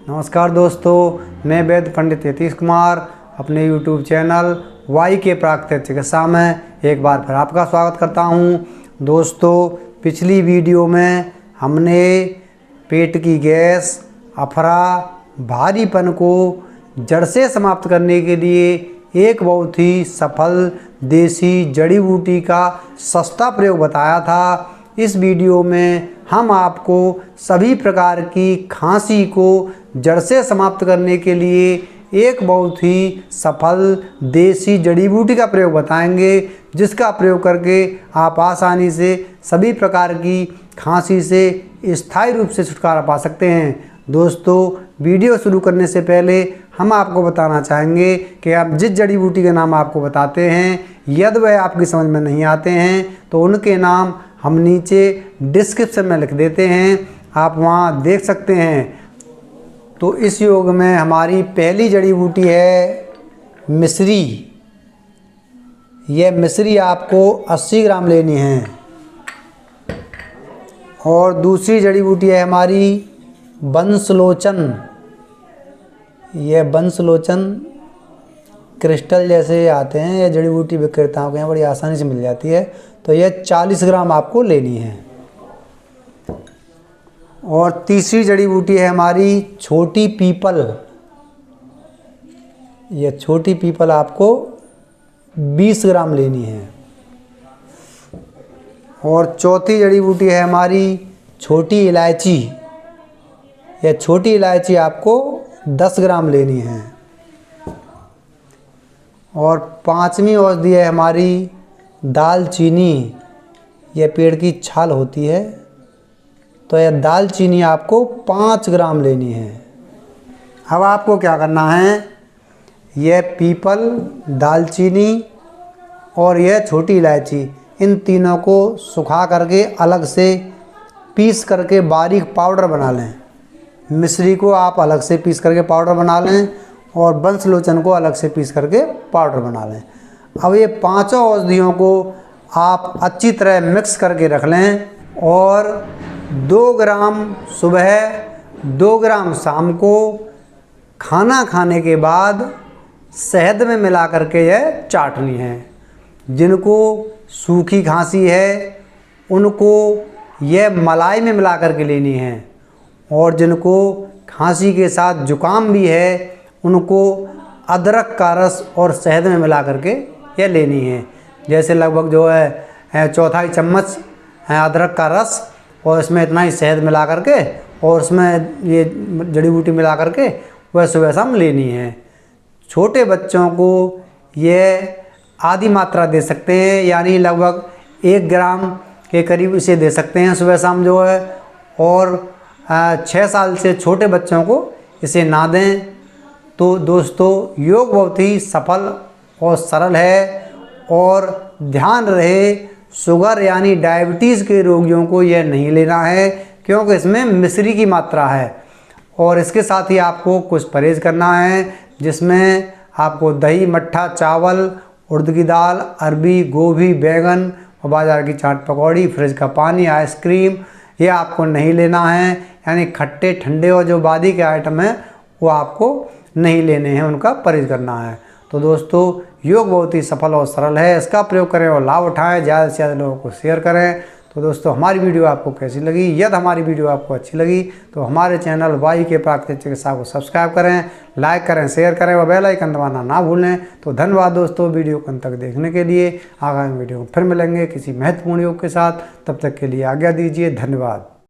नमस्कार दोस्तों, मैं वैद्य पंडित यतीश कुमार अपने यूट्यूब चैनल वाई के प्राकृतिक चिकित्सा में एक बार फिर आपका स्वागत करता हूं। दोस्तों, पिछली वीडियो में हमने पेट की गैस, अफरा, भारीपन को जड़ से समाप्त करने के लिए एक बहुत ही सफल देसी जड़ी बूटी का सस्ता प्रयोग बताया था। इस वीडियो में हम आपको सभी प्रकार की खांसी को जड़ से समाप्त करने के लिए एक बहुत ही सफल देसी जड़ी बूटी का प्रयोग बताएंगे, जिसका प्रयोग करके आप आसानी से सभी प्रकार की खांसी से स्थायी रूप से छुटकारा पा सकते हैं। दोस्तों, वीडियो शुरू करने से पहले हम आपको बताना चाहेंगे कि आप जिस जड़ी बूटी के नाम आपको बताते हैं, यदि वह आपकी समझ में नहीं आते हैं तो उनके नाम हम नीचे डिस्क्रिप्शन में लिख देते हैं, आप वहां देख सकते हैं। तो इस योग में हमारी पहली जड़ी बूटी है मिश्री। यह मिश्री आपको 80 ग्राम लेनी है। और दूसरी जड़ी बूटी है हमारी बंसलोचन। यह बंसलोचन क्रिस्टल जैसे आते हैं, यह जड़ी बूटी विक्रेताओं के यहाँ बड़ी आसानी से मिल जाती है। तो यह 40 ग्राम आपको लेनी है। और तीसरी जड़ी बूटी है हमारी छोटी पीपल। यह छोटी पीपल आपको 20 ग्राम लेनी है। और चौथी जड़ी बूटी है हमारी छोटी इलायची। यह छोटी इलायची आपको 10 ग्राम लेनी है। और पांचवी औषधि है हमारी दालचीनी। यह पेड़ की छाल होती है, तो यह दालचीनी आपको 5 ग्राम लेनी है। अब आपको क्या करना है, यह पीपल, दालचीनी और यह छोटी इलायची, इन तीनों को सुखा करके अलग से पीस करके बारीक पाउडर बना लें। मिश्री को आप अलग से पीस करके पाउडर बना लें और बंसलोचन को अलग से पीस करके पाउडर बना लें। अब ये पांचों औषधियों को आप अच्छी तरह मिक्स करके रख लें और 2 ग्राम सुबह, 2 ग्राम शाम को खाना खाने के बाद शहद में मिला करके यह चाटनी है। जिनको सूखी खांसी है उनको यह मलाई में मिला करके लेनी है, और जिनको खांसी के साथ जुकाम भी है उनको अदरक का रस और शहद में मिला करके यह लेनी है। जैसे लगभग जो है चौथाई चम्मच अदरक का रस और इसमें इतना ही शहद मिला करके और उसमें ये जड़ी बूटी मिला करके वह सुबह शाम लेनी है। छोटे बच्चों को यह आधी मात्रा दे सकते हैं, यानी लगभग 1 ग्राम के करीब इसे दे सकते हैं सुबह शाम जो है। और 6 साल से छोटे बच्चों को इसे ना दें। तो दोस्तों, योग बहुत ही सफल और सरल है, और ध्यान रहे शुगर यानी डायबिटीज़ के रोगियों को यह नहीं लेना है, क्योंकि इसमें मिश्री की मात्रा है। और इसके साथ ही आपको कुछ परहेज़ करना है, जिसमें आपको दही, मट्ठा, चावल, उड़द की दाल, अरबी, गोभी, बैंगन और बाजार की चाट पकौड़ी, फ्रिज का पानी, आइसक्रीम, ये आपको नहीं लेना है। यानी खट्टे, ठंडे और जो बादी के आइटम हैं वो आपको नहीं लेने हैं, उनका परहेज करना है। तो दोस्तों, योग बहुत ही सफल और सरल है, इसका प्रयोग करें और लाभ उठाएं, ज़्यादा से ज़्यादा लोगों को शेयर करें। तो दोस्तों, हमारी वीडियो आपको कैसी लगी? यदि हमारी वीडियो आपको अच्छी लगी तो हमारे चैनल वाई के प्राकृतिक चिकित्सा को सब्सक्राइब करें, लाइक करें, शेयर करें और बेल आइकन दबाना ना भूलें। तो धन्यवाद दोस्तों, वीडियो को अंत तक देखने के लिए। आगामी वीडियो में फिर मिलेंगे किसी महत्वपूर्ण योग के साथ। तब तक के लिए आज्ञा दीजिए। धन्यवाद।